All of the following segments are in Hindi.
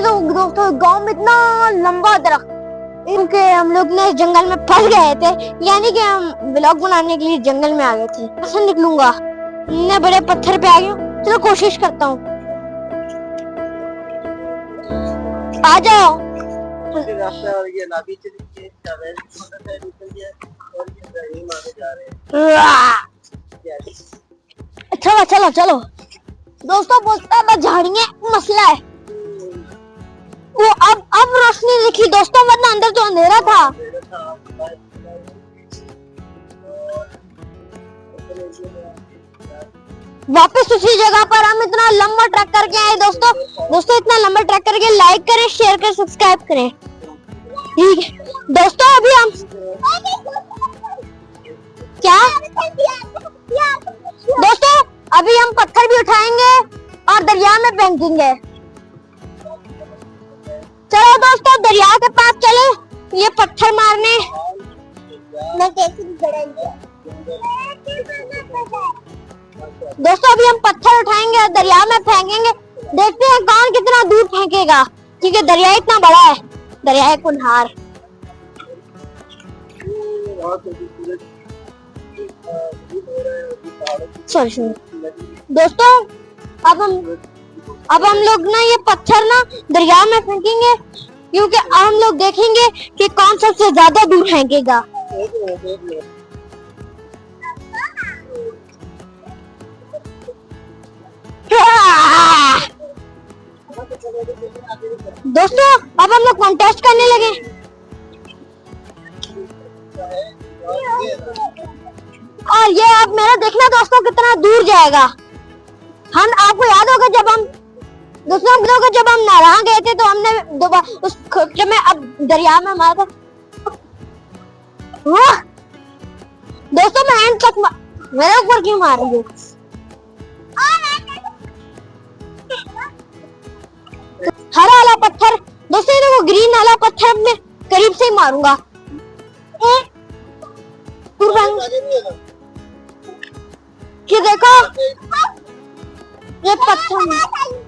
ये तो दोस्तों गांव में इतना लंबा दरख्त, क्योंकि हम लोग ने जंगल में फंस गए थे, यानी कि हम व्लॉग बनाने के लिए जंगल में आ गए थे। कैसे निकलूंगा, मैं बड़े पत्थर पे आ गया हूँ। चलो कोशिश करता हूँ, आ जाओ। चलो चलो चलो दोस्तों, बोलता है झाड़ियाँ मसला है। वो अब रोशनी दिखी दोस्तों, वरना अंदर तो अंधेरा था। वापस उसी जगह पर हम इतना लंबा ट्रैक करके आए दोस्तों इतना लंबा ट्रैक करके लाइक करें, शेयर करें, सब्सक्राइब करें। ठीक है दोस्तों, अभी हम क्या दोस्तों, अभी हम पत्थर भी उठाएंगे और दरिया में फेंकेंगे। चलो दोस्तों, दरिया के पास चले ये पत्थर मारने। मैं कैसे दोस्तों, अभी हम पत्थर उठाएंगे और दरिया में फेंकेंगे। देखते हैं कौन कितना दूर फेंकेगा, क्योंकि दरिया इतना बड़ा है, दरिया है कुन्हार। सॉरी दोस्तों, अब हम लोग ना ये पत्थर ना दरिया में फेंकेंगे, क्योंकि हम लोग देखेंगे कि कौन सबसे ज्यादा दूर फेंकेगा। दोस्तों, अब हम लोग कॉन्टेस्ट करने लगे। और ये अब मेरा देखना दोस्तों कितना दूर जाएगा। हम आपको याद होगा जब हम नारायण गए थे, तो हमने दोबारा उस खोपड़े में अब दरिया में मारा था। दोस्तों मैं एंड तक मेरे ऊपर क्यों मार रही हूँ? हरा वाला पत्थर दोस्तों, ये देखो ग्रीन वाला पत्थर मैं करीब से ही मारूंगा। ये देखो ये पत्थर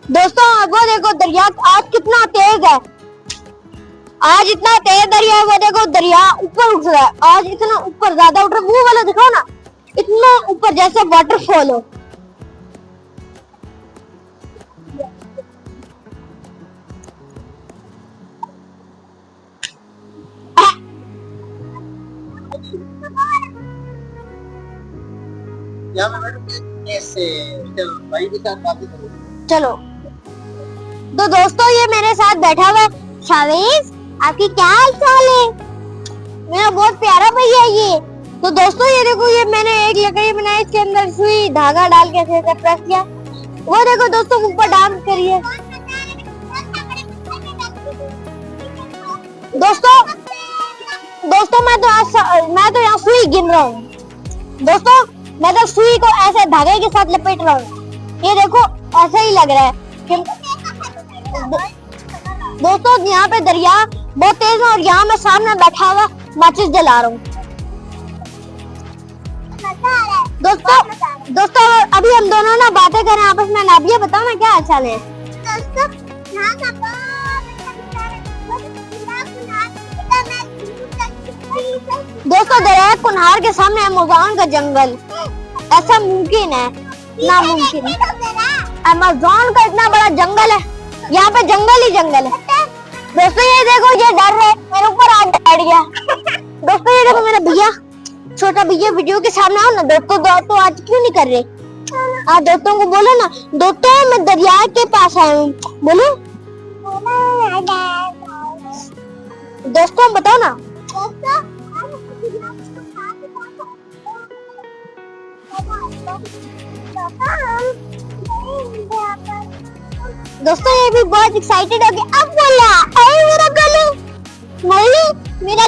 दोस्तों, वो देखो दरिया आज कितना तेज है। आज इतना तेज दरिया है, वो देखो दरिया ऊपर उठ रहा है। आज इतना ऊपर ज्यादा उठ रहा है, वो वाला दिखाओ ना, इतना ऊपर जैसे वाटरफॉल हो। चलो तो दोस्तों, ये मेरे साथ बैठा हुआ है शावेज। आपकी क्या हाल चाल है? मेरा बहुत प्यारा भैया ये। तो दोस्तों ये देखो, ये मैंने एक लकड़ी बनाई, इसके अंदर सुई धागा डाल के ऐसे प्रेस किया। वो देखो दोस्तों, ऊपर डांस करिए। दोस्तों मैं तो यहाँ सुई गिन रहा हूँ। दोस्तों मैं तो सुई को ऐसे धागे के साथ लपेट रहा हूँ। ये देखो ऐसा ही लग रहा है कि दोस्तों यहाँ पे दरिया बहुत तेज है, और यहाँ मैं सामने बैठा हुआ माचिस जला रहा हूँ। दोस्तों अभी हम दोनों ना बातें कर रहे हैं आपस में। नाबिया बताओ ना क्या हाल चाल है? दोस्तों दरिया कुन्हार के सामने अमेज़न का जंगल, ऐसा मुमकिन है? नामुमकिन है। अमेज़न का इतना बड़ा जंगल है, यहाँ पे जंगल ही जंगल है। दोस्तों ये देखो, ये डर रहे मेरे ऊपर आज बैठ गया। दोस्तों ये देखो मेरा भैया, छोटा भैया वीडियो के सामने आओ ना। दोस्तों आज क्यों नहीं कर रहे? आप दोस्तों को बोलो ना, दोस्तों मैं दरिया के पास आया हूँ, बोलो। दोस्तों बताओ ना। दोस्तों ये भी बहुत एक्साइटेड हो गया। अब बोला, अरे मेरा गलू, मेरा